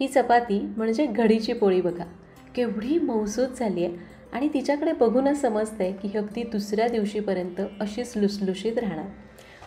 ही चपाती म्हणजे घडीची पोळी बघा, केवढी मऊसूत झाली आहे आणि तिच्याकडे बघूनच समजतंय की ही अगदी दुसऱ्या दिवशीपर्यंत अशीच लुसलुशीत राहणार.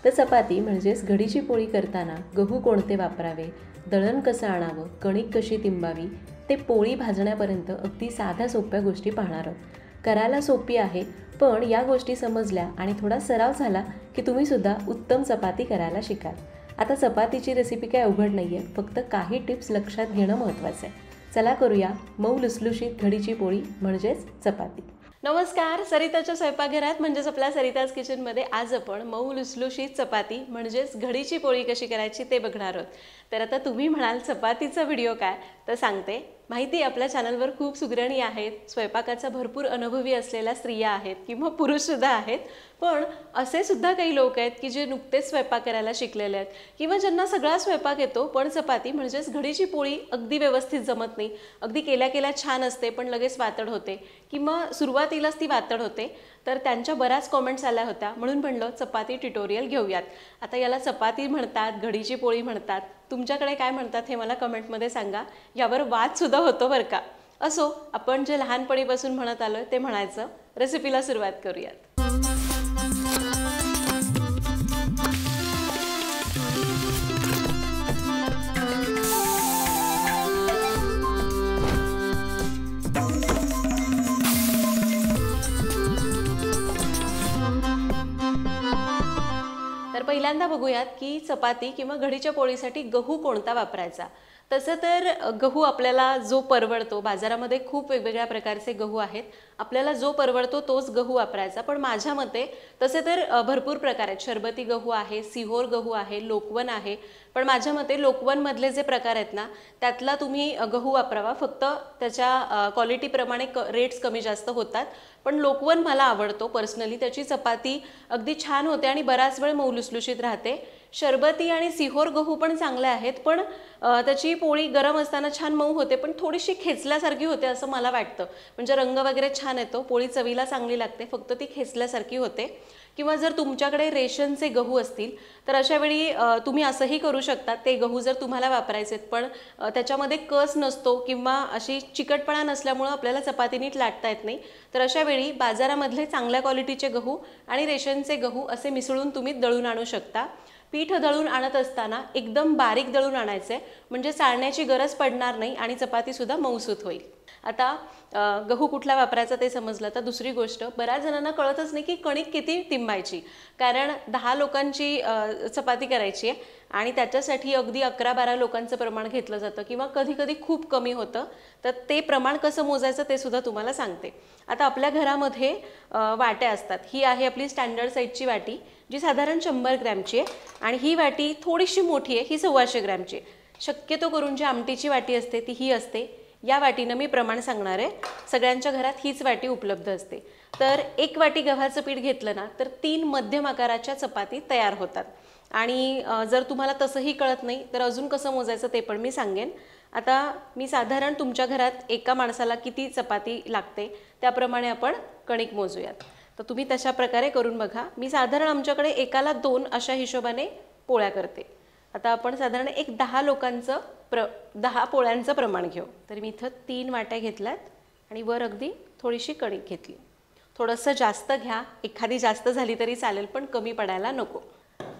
तर चपाती म्हणजेच घडीची पोळी करताना गहू कोणते वापरावे, दळण कसं आणावं, कणिक कशी तिंबावी, ते पोळी भाजण्यापर्यंत अगदी साध्या सोप्या गोष्टी पाहणार आहोत. करायला सोपी आहे, पण या गोष्टी समजल्या आणि थोडा सराव झाला की तुम्हीसुद्धा उत्तम चपाती करायला शिकाल. आता चपातीची रेसिपी काय अवघड नाही आहे, फक्त काही टिप्स लक्षात घेणं महत्त्वाचं आहे. चला करूया मऊ लुसलुशीत घडीची पोळी म्हणजेच चपाती. नमस्कार, सरिताच्या स्वयंपाकघरात म्हणजेच आपल्या सरिताज किचनमध्ये आज आपण मऊ लुसलुशीत चपाती म्हणजेच घडीची पोळी कशी करायची ते बघणार आहोत. तर आता तुम्ही म्हणाल चपातीचा व्हिडिओ काय, तर सांगते. माहिती आपल्या चॅनलवर खूप सुगरणी आहेत, स्वयंपाकाचा भरपूर अनुभवी असलेल्या स्त्रिया आहेत किंवा पुरुषसुद्धा आहेत, पण असे सुद्धा काही लोक आहेत की जे नुकतेच स्वयंपाक करायला शिकलेले आहेत किंवा ज्यांना सगळा स्वयंपाक येतो पण चपाती म्हणजेच घडीची पोळी अगदी व्यवस्थित जमत नाही. अगदी केल्या केल्या छान असते पण लगेच वातड होते किंवा सुरुवातीलाच ती वातड होते. तर त्यांच्या बऱ्याच कॉमेंट्स आल्या होत्या, म्हणून म्हणलं चपाती ट्युटोरियल घेऊयात. आता याला चपाती म्हणतात, घडीची पोळी म्हणतात, तुमच्याकडे काय म्हणतात हे मला कमेंटमध्ये सांगा. यावर वादसुद्धा होतो बरं का. असो, आपण जे लहानपणीपासून म्हणत आलो ते म्हणायचं. रेसिपीला सुरुवात करूयात. तर पहिल्यांदा बघूयात की चपाती किंवा घडीच्या पोळीसाठी गहू कोणता वापरायचा. तसं तर गहू आपल्याला जो परवडतो, बाजारामध्ये खूप वेगवेगळ्या प्रकारचे गहू आहेत, आपल्याला जो परवडतो तोच गहू वापरायचा. पण माझ्या मते तसे तर भरपूर प्रकार आहेत. शरबती गहू आहे, सिहोर गहू आहे, लोकवन आहे. पण माझ्या मते लोकवनमधले जे प्रकार आहेत ना, त्यातला तुम्ही गहू वापरावा. फक्त त्याच्या क्वालिटीप्रमाणे रेट्स कमी जास्त होतात. पण लोकवन मला आवडतो पर्सनली. त्याची चपाती अगदी छान होते आणि बराच वेळ मऊ लुसलुशीत राहते. शरबती आणि सिहोर गहू पण चांगले आहेत, पण त्याची पोळी गरम असताना छान मऊ होते पण थोडीशी खेचल्यासारखी होते असं मला वाटतं. म्हणजे रंग वगैरे छान येतो, पोळी चवीला चांगली लागते, फक्त ती खेचल्यासारखी होते. किंवा जर तुमच्याकडे रेशनचे गहू असतील तर अशा वेळी तुम्ही असंही करू शकता. ते गहू जर तुम्हाला वापरायचे पण त्याच्यामध्ये कस नसतो किंवा अशी चिकटपणा नसल्यामुळं आपल्याला चपाती नीट लाटता येत नाही, तर अशा वेळी बाजारामधले चांगल्या क्वालिटीचे गहू आणि रेशनचे गहू असे मिसळून तुम्ही दळून आणू शकता. पीठ दळून आणत असताना एकदम बारीक दळून आणायचे, म्हणजे चाळण्याची गरज पडणार नाही आणि चपातीसुद्धा मऊसूत होईल. आता गहू कुठला वापरायचा ते समजलं. तर दुसरी गोष्ट, बऱ्याच जणांना कळतच नाही की कणिक किती तिंबायची. कारण 10 लोकांची चपाती करायची आहे आणि त्याच्यासाठी अगदी 11-12 लोकांचं प्रमाण घेतलं जातं किंवा कधी कधी खूप कमी होतं. तर ते प्रमाण कसं मोजायचं ते सुद्धा तुम्हाला सांगते. आता आपल्या घरामध्ये वाट्या असतात. ही आहे आपली स्टँडर्ड साईजची वाटी, जी साधारण 100 ग्रॅमची आहे आणि ही वाटी थोडीशी मोठी आहे, ही 125 ग्रॅमची आहे. शक्यतो करून जी आमटीची वाटी असते ती ही असते. या वाटीनं मी प्रमाण सांगणार आहे. सगळ्यांच्या घरात हीच वाटी उपलब्ध असते. तर 1 वाटी गव्हाचं पीठ घेतलं ना तर 3 मध्यम आकाराच्या चपाती तयार होतात. आणि जर तुम्हाला तसंही कळत नाही तर अजून कसं मोजायचं ते पण मी सांगेन. आता मी साधारण तुमच्या घरात एका माणसाला किती चपाती लागते त्याप्रमाणे आपण कणिक मोजूयात. तर तुम्ही तशा प्रकारे करून बघा. मी साधारण आमच्याकडे एकाला 2 अशा हिशोबाने पोळ्या करते. आता आपण साधारण एक 10 लोकांचं 10 पोळ्यांचं प्रमाण घेऊ. तर मी इथं 3 वाट्या घेतल्यात आणि वर अगदी थोडीशी कणिक घेतली. थोडंसं जास्त घ्या, एखादी जास्त झाली तरी चालेल पण कमी पडायला नको.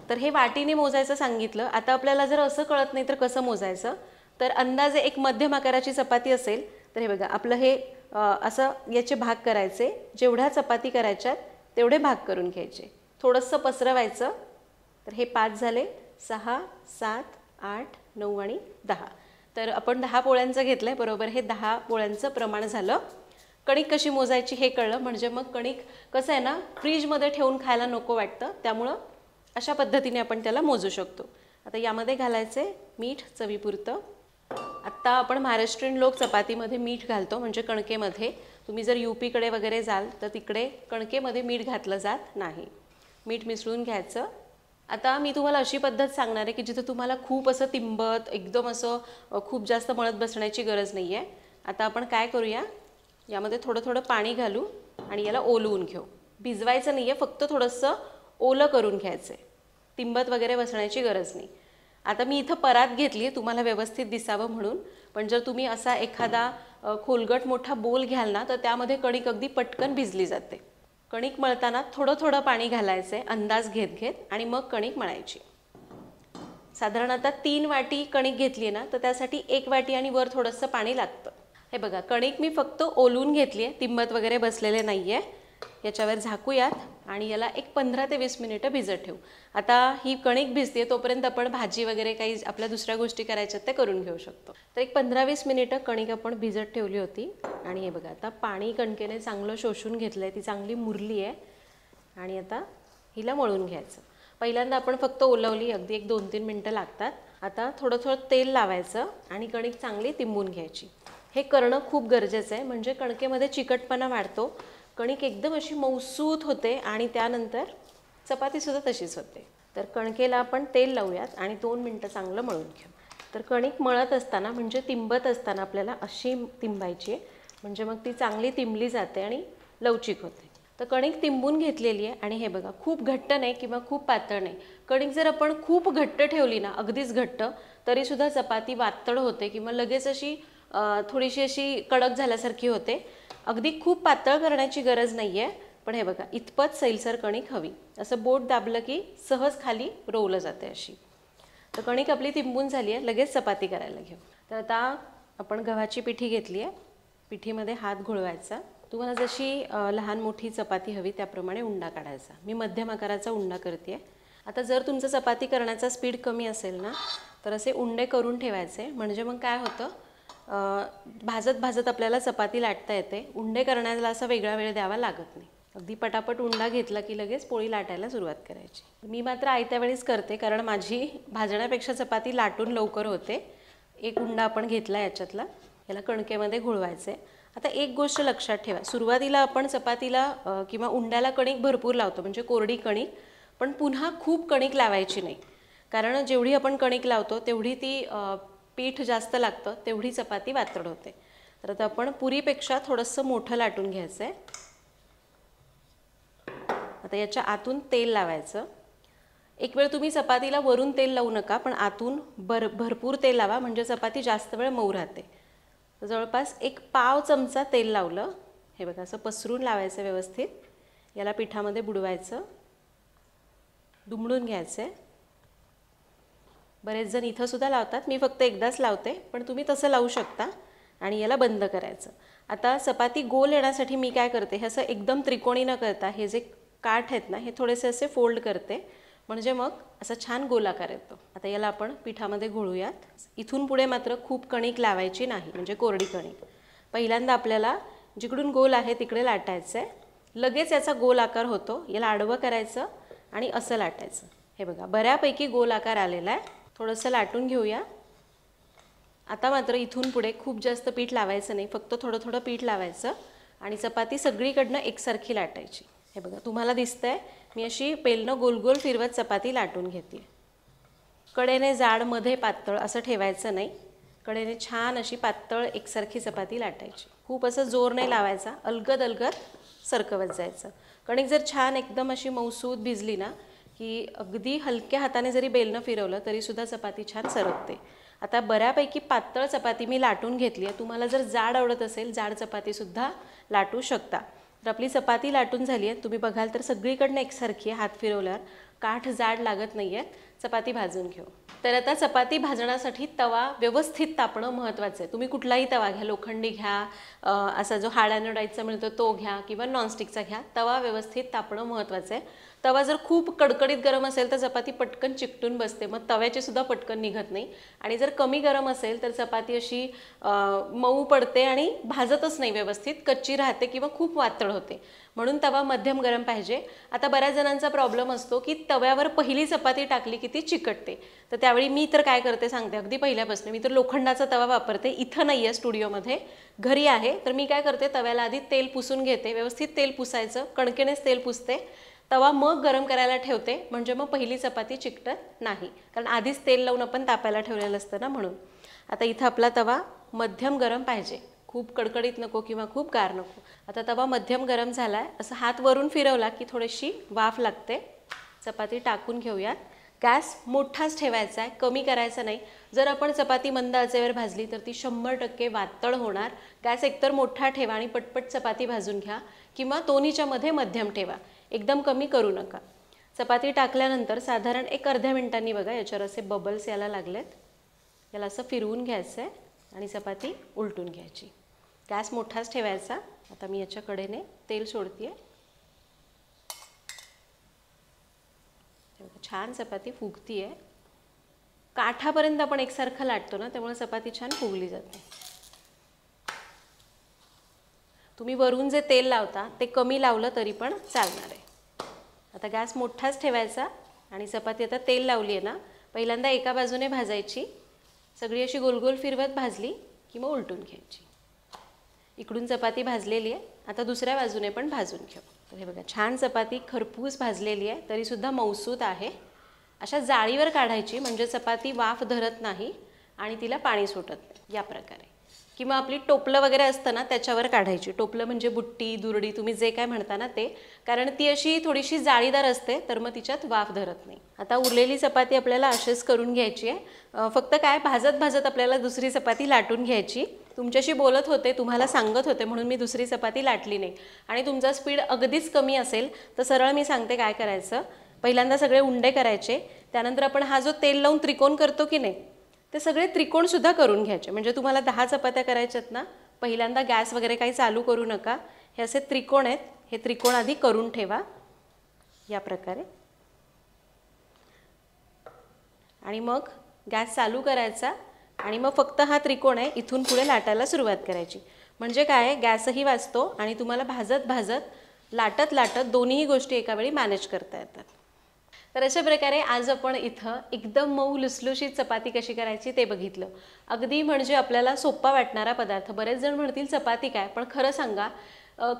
तर हे वाटीने मोजायचं सांगितलं. आता आपल्याला जर असं कळत नाही तर कसं मोजायचं, तर अंदाजे एक मध्यम आकाराची चपाती असेल तर हे बघा, आपलं हे असं याचे भाग करायचे. जेवढ्या चपाती करायच्यात तेवढे भाग करून घ्यायचे. थोडंसं पसरवायचं. तर हे 5 झाले, 6, 7, 8, 9 आणि 10. तर आपण 10 पोळ्यांचं घेतलं आहे बरोबर. हे 10 पोळ्यांचं प्रमाण झालं. कणिक कशी मोजायची हे कळलं, म्हणजे मग कणिक कसं आहे ना, फ्रीजमध्ये ठेवून खायला नको वाटतं, त्यामुळं अशा पद्धतीने आपण त्याला मोजू शकतो. आता यामध्ये घालायचे मीठ चवीपुरतं. आत्ता आपण महाराष्ट्रीयन लोक चपातीमध्ये मीठ घालतो, म्हणजे कणकेमध्ये. तुम्ही जर UPकडे वगैरे जाल तर तिकडे कणकेमध्ये मीठ घातलं जात नाही. मीठ मिसळून घ्यायचं. आता मी तुम्हाला अशी पद्धत सांगणार आहे की जिथे तुम्हाला खूप असं तिंबत एकदम असं खूप जास्त मळत बसण्याची गरज नाही आहे. आता आपण काय करूया, यामध्ये थोडं थोडं पाणी घालू आणि याला ओलवून घेऊ. भिजवायचं नाही आहे, फक्त थोडंसं ओलं करून घ्यायचं आहे. तिंबत वगैरे बसण्याची गरज नाही. आता मी इथं परात घेतली आहे तुम्हाला व्यवस्थित दिसावं म्हणून. पण जर तुम्ही असा एखादा खोलगट मोठा बोल घ्याल ना तर त्यामध्ये कणिक अगदी पटकन भिजली जाते. कणिक मळताना थोडं थोडं पाणी घालायचे अंदाज घेत घेत आणि मग कणिक मळायची. साधारण आता 3 वाटी कणिक घेतली आहे ना तर त्यासाठी 1 वाटी आणि वर थोडंसं पाणी लागतं. हे बघा कणिक मी फक्त ओलून घेतली आहे, तिंबत वगैरे बसलेले नाही आहे. याच्यावर झाकूयात आणि याला एक 15 ते 20 मिनिटं भिजत ठेवू. आता ही कणिक भिजते तोपर्यंत आपण भाजी वगैरे काही आपल्या दुसऱ्या गोष्टी करायच्या त्या करून घेऊ शकतो. तर एक 15-20 मिनिटं कणिक आपण भिजत ठेवली होती आणि हे बघा आता पाणी कणकेने चांगलं शोषून घेतलं आहे, ती चांगली मुरली आहे आणि आता हिला मळून घ्यायचं. पहिल्यांदा आपण फक्त ओलवली, अगदी एक 2-3 मिनिटं लागतात. आता थोडं थोडं तेल लावायचं आणि कणिक चांगली तिंबून घ्यायची. हे करणं खूप गरजेचं आहे, म्हणजे कणकेमध्ये चिकटपणा वाढतो, कणिक एकदम अशी मऊसूत होते आणि त्यानंतर चपातीसुद्धा तशीच होते. तर कणकेला आपण तेल लावूयात आणि 2 मिनिटं चांगलं मळून घेऊ. तर कणिक मळत असताना म्हणजे तिंबत असताना आपल्याला अशी तिंबायची, म्हणजे मग ती चांगली तिंबली जाते आणि लवचिक होते. तर कणिक तिंबून घेतलेली आहे आणि हे बघा खूप घट्ट नाही किंवा खूप पातळ नाही. कणिक जर आपण खूप घट्ट ठेवली ना, अगदीच घट्ट, तरीसुद्धा चपाती वातळ होते किंवा लगेच अशी थोडीशी अशी कडक झाल्यासारखी होते. अगदी खूप पातळ करण्याची गरज नाही आहे, पण हे बघा इतपत सैलसर कणिक हवी. असं बोट दाबलं की सहज खाली रोवलं जाते अशी. तर कणिक आपली तिंबून झाली आहे, लगेच चपाती करायला घेऊ. तर आता आपण गव्हाची पिठी घेतली आहे, पिठीमध्ये हात घोळवायचा. तुम्हाला जशी लहान मोठी चपाती हवी त्याप्रमाणे उंडा काढायचा. मी मध्यम आकाराचा उंडा करते आहे. आता जर तुमचं चपाती करण्याचा स्पीड कमी असेल ना तर असे उंडे करून ठेवायचे, म्हणजे मग काय होतं भाजत भाजत आपल्याला चपाती लाटता येते. उंडे करण्याला असा वेगळा वेळ द्यावा लागत नाही. अगदी पटापट उंडा घेतला की लगेच पोळी लाटायला सुरुवात करायची. मी मात्र आयत्या वेळेस करते कारण माझी भाजण्यापेक्षा चपाती लाटून लवकर होते. एक उंडा आपण घेतला याच्यातला, याला कणकेमध्ये घोळवायचे. आता एक गोष्ट लक्षात ठेवा, सुरुवातीला आपण चपातीला किंवा उंड्याला कणिक भरपूर लावतो, म्हणजे कोरडी कणिक, पण पुन्हा खूप कणिक लावायची नाही. कारण जेवढी आपण कणिक लावतो तेवढी ती पीठ जास्त लागतं, तेवढी चपाती वातड होते. तर आता आपण पुरीपेक्षा थोडंसं मोठं लाटून घ्यायचं आहे. आता याच्या आतून तेल लावायचं. एक वेळ तुम्ही चपातीला वरून तेल लावू नका, पण आतून भरपूर तेल लावा, म्हणजे चपाती जास्त वेळ मऊ राहते. तर जवळपास एक पाव चमचा तेल लावलं. हे बघा असं पसरून लावायचं व्यवस्थित. याला पिठामध्ये बुडवायचं, दुमडून घ्यायचं. बरेच जण इथं सुद्धा लावतात, मी फक्त एकदाच लावते, पण तुम्ही तसं लावू शकता. आणि याला बंद करायचं. आता चपाती गोल येण्यासाठी मी काय करते, हे असं एकदम त्रिकोणी न करता हे जे काठ आहेत ना हे थोडेसे असे फोल्ड करते, म्हणजे मग असा छान गोलाकार येतो. आता याला आपण पिठामध्ये घोळूयात. इथून पुढे मात्र खूप कणिक लावायची नाही, म्हणजे कोरडी कणिक. पहिल्यांदा आपल्याला जिकडून गोल आहे तिकडे लाटायचं आहे. लगेच याचा गोल आकार होतो. याला आडवं करायचं आणि असं लाटायचं. हे बघा बऱ्यापैकी गोल आकार आलेला आहे. थोडंसं लाटून घेऊया. आता मात्र इथून पुढे खूप जास्त पीठ लावायचं नाही, फक्त थोडं थोडं पीठ लावायचं आणि चपाती सगळीकडनं एकसारखी लाटायची. हे बघा तुम्हाला दिसतंय मी अशी पेलनं गोल गोल फिरवत चपाती लाटून घेते. कडेने जाड मध्ये पातळ असं ठेवायचं नाही, कडेने छान अशी पातळ एकसारखी चपाती लाटायची. खूप असं जोर नाही लावायचा, अलगद अलगद सरकवत जायचं. कणिक जर छान एकदम अशी मऊसूत भिजली ना की अगदी हलक्या हाताने जरी बेलनं फिरवलं तरीसुद्धा चपाती छान सरकते. आता बऱ्यापैकी पातळ चपाती मी लाटून घेतली आहे. तुम्हाला जर जाड आवडत असेल जाड चपातीसुद्धा लाटू शकता. तर आपली चपाती लाटून झाली आहे, तुम्ही बघाल तर सगळीकडनं एकसारखी आहे. हात फिरवल्यावर काठ जाड लागत नाही आहे. चपाती भाजून घेऊ. तर आता चपाती भाजण्यासाठी तवा व्यवस्थित तापणं महत्त्वाचं आहे. तुम्ही कुठलाही तवा घ्या, लोखंडी घ्या, असा जो हाडानं डाईटचा मिळतो तो घ्या किंवा नॉनस्टिकचा घ्या. तवा व्यवस्थित तापणं महत्त्वाचं आहे. तवा जर खूप कडकडीत गरम असेल तर चपाती पटकन चिकटून बसते, मग तव्याची सुद्धा पटकन निघत नाही. आणि जर कमी गरम असेल तर चपाती अशी मऊ पडते आणि भाजतच नाही व्यवस्थित, कच्ची राहते किंवा खूप वातळ होते. म्हणून तवा मध्यम गरम पाहिजे. आता बऱ्याच जणांचा प्रॉब्लेम असतो की तव्यावर पहिली चपाती टाकली की ती चिकटते. तर त्यावेळी मी तर काय करते सांगते, अगदी पहिल्यापासून मी तर लोखंडाचा तवा वापरते. इथं नाही आहे स्टुडिओमध्ये, घरी आहे. तर मी काय करते, तव्याला आधी तेल पुसून घेते, व्यवस्थित तेल पुसायचं, कणकेनेच तेल पुसते. तवा मग गरम करायला ठेवते, म्हणजे मग पहिली चपाती चिकटत नाही, कारण आधीच तेल लावून आपण तापायला ठेवलेलं असतं ना म्हणून. आता इथं आपला तवा मध्यम गरम पाहिजे, खूप कडकडीत नको किंवा खूप गार नको. आता तवा मध्यम गरम झाला आहे. असं हात वरून फिरवला की थोडीशी वाफ लागते. चपाती टाकून घेऊयात. गॅस मोठाच ठेवायचा आहे, कमी करायचा नाही. जर आपण चपाती मंद आचेवर भाजली तर ती 100% वातळ होणार. गॅस एकतर मोठा ठेवा आणि पटपट चपाती भाजून घ्या, किंवा दोन्हीच्या मध्ये मध्यम ठेवा, एकदम कमी करू नका. चपाती टाकल्यानंतर साधारण एक अर्ध्या मिनिटांनी बघा याच्यावर असे बबल्स यायला लागलेत. याला असं फिरवून घ्यायचं आहे आणि चपाती उलटून घ्यायची. गॅस मोठाच ठेवायचा. आता मी याच्या कडेने तेल सोडते. छान चपाती फुगती आहे. काठापर्यंत आपण एकसारखं लाटतो ना, त्यामुळे चपाती छान फुगली जाते. तुम्ही वरून जे तेल लावता ते कमी लावलं तरी पण चालणार आहे. आता गॅस मोठाच ठेवायचा आणि चपाती आता तेल लावली आहे ना, पहिल्यांदा एका बाजूने भाजायची. सगळी अशी गोल गोल फिरवत भाजली की मग उलटून घ्यायची. इकडून चपाती भाजलेली आहे, आता दुसऱ्या बाजूने पण भाजून घेऊ. तर हे बघा, छान चपाती खरपूस भाजलेली आहे, तरीसुद्धा मऊसूत आहे. अशा जाळीवर काढायची म्हणजे चपाती वाफ धरत नाही आणि तिला पाणी सुटत नाही, या प्रकारे. किंवा आपली टोपलं वगैरे असतं ना, त्याच्यावर काढायची. टोपलं म्हणजे बुट्टी, दुरडी, तुम्ही जे काय म्हणता ना ते, कारण ती अशी थोडीशी जाळीदार असते, तर मग तिच्यात वाफ धरत नाही. आता उरलेली चपाती आपल्याला अशीच करून घ्यायची आहे. फक्त काय, भाजत भाजत आपल्याला दुसरी चपाती लाटून घ्यायची. तुमच्याशी बोलत होते, तुम्हाला सांगत होते म्हणून मी दुसरी चपाती लाटली नाही. आणि तुमचा स्पीड अगदीच कमी असेल तर सरळ मी सांगते काय करायचं. पहिल्यांदा सगळे उंडे करायचे, त्यानंतर आपण हा जो तेल लावून त्रिकोण करतो की नाही, ते सगळे त्रिकोणसुद्धा करून घ्यायचे. म्हणजे तुम्हाला 10 चपात्या करायच्यात ना, पहिल्यांदा गॅस वगैरे काही चालू करू नका. हे असे त्रिकोण आहेत, हे त्रिकोण आधी करून ठेवा या प्रकारे. आणि मग गॅस चालू करायचा आणि मग फक्त हा त्रिकोण आहे, इथून पुढे लाटायला सुरुवात करायची. म्हणजे काय, गॅसही वाचतो आणि तुम्हाला भाजत भाजत लाटत लाटत दोन्हीही गोष्टी एका वेळी मॅनेज करता येतात. तर अशा प्रकारे आज आपण इथं एकदम मऊ लुसलुशीत चपाती कशी करायची ते बघितलं. अगदी म्हणजे आपल्याला सोपा वाटणारा पदार्थ. बरेच जण म्हणतील चपाती काय, पण खरं सांगा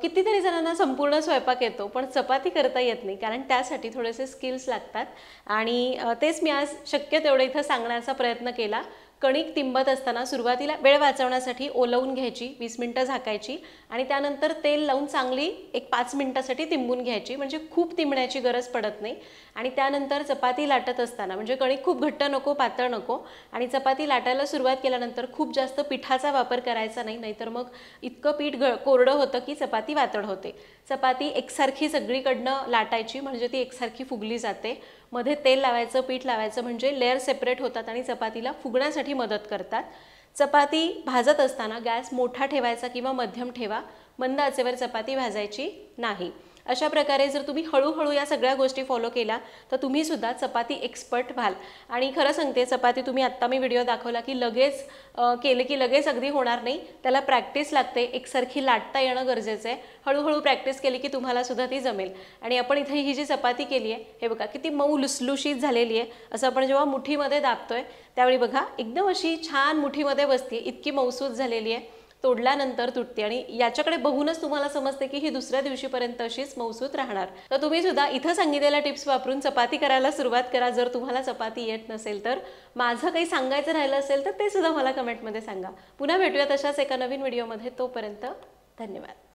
कितीतरी जणांना संपूर्ण स्वयंपाक येतो पण चपाती करता येत नाही, कारण त्यासाठी थोडेसे स्किल्स लागतात. आणि तेच मी आज शक्य तेवढं इथं सांगण्याचा प्रयत्न केला. कणिक तिंबत असताना सुरुवातीला वेळ वाचवण्यासाठी ओलवून घ्यायची, 20 मिनिटं झाकायची आणि त्यानंतर तेल लावून चांगली एक 5 मिनिटासाठी तिंबून घ्यायची, म्हणजे खूप तिंबण्याची गरज पडत नाही. आणि त्यानंतर चपाती लाटत असताना, म्हणजे कणिक खूप घट्ट नको, पातळ नको, आणि चपाती लाटायला सुरुवात केल्यानंतर खूप जास्त पिठाचा वापर करायचा नाही, नाहीतर मग इतकं पीठ कोरडं होतं की चपाती वातड होते. चपाती एकसारखी सगळीकडनं लाटायची, म्हणजे ती एकसारखी फुगली जाते. मध्ये तेल लावायचं, पीठ लावायचं, म्हणजे लेअर सेपरेट होतात आणि चपातीला फुगण्यासाठी मदत करतात. चपाती भाजत असताना गॅस मोठा ठेवायचा किंवा मध्यम ठेवा, मंद आचेवर चपाती भाजायची नाही. अशा प्रकारे जर तुम्ही हळूहळू या सगळ्या गोष्टी फॉलो केल्या तर तुम्ही सुद्धा चपाती एक्सपर्ट व्हाल. आणि खरं सांगते, चपाती तुम्ही आत्ता मी व्हिडिओ दाखवला की लगेच केले की लगेच अगदी होणार नाही, त्याला प्रॅक्टिस लागते. एकसारखी लाटता येणं गरजेचं आहे. हळूहळू प्रॅक्टिस केली की तुम्हाला सुद्धा ती जमेल. आणि आपण इथे ही जी चपाती केली आहे, हे बघा किती मऊ लुसलुशीत झालेली आहे. असं आपण जेव्हा मुठीमध्ये दाबतोय त्यावेळी बघा एकदम अशी छान मुठीमध्ये बसते, इतकी मऊसूत झालेली आहे. तोडल्यानंतर तुटते आणि याच्याकडे बघूनच तुम्हाला समजते की ही दुसऱ्या दिवशीपर्यंत अशीच मऊसूत राहणार. तर तुम्ही सुद्धा इथं सांगितलेल्या टिप्स वापरून चपाती करायला सुरुवात करा. जर तुम्हाला चपाती येत नसेल तर, माझं काही सांगायचं राहिलं असेल तर ते सुद्धा मला कमेंटमध्ये सांगा. पुन्हा भेटूयात अशाच एका नवीन व्हिडिओमध्ये. तोपर्यंत धन्यवाद.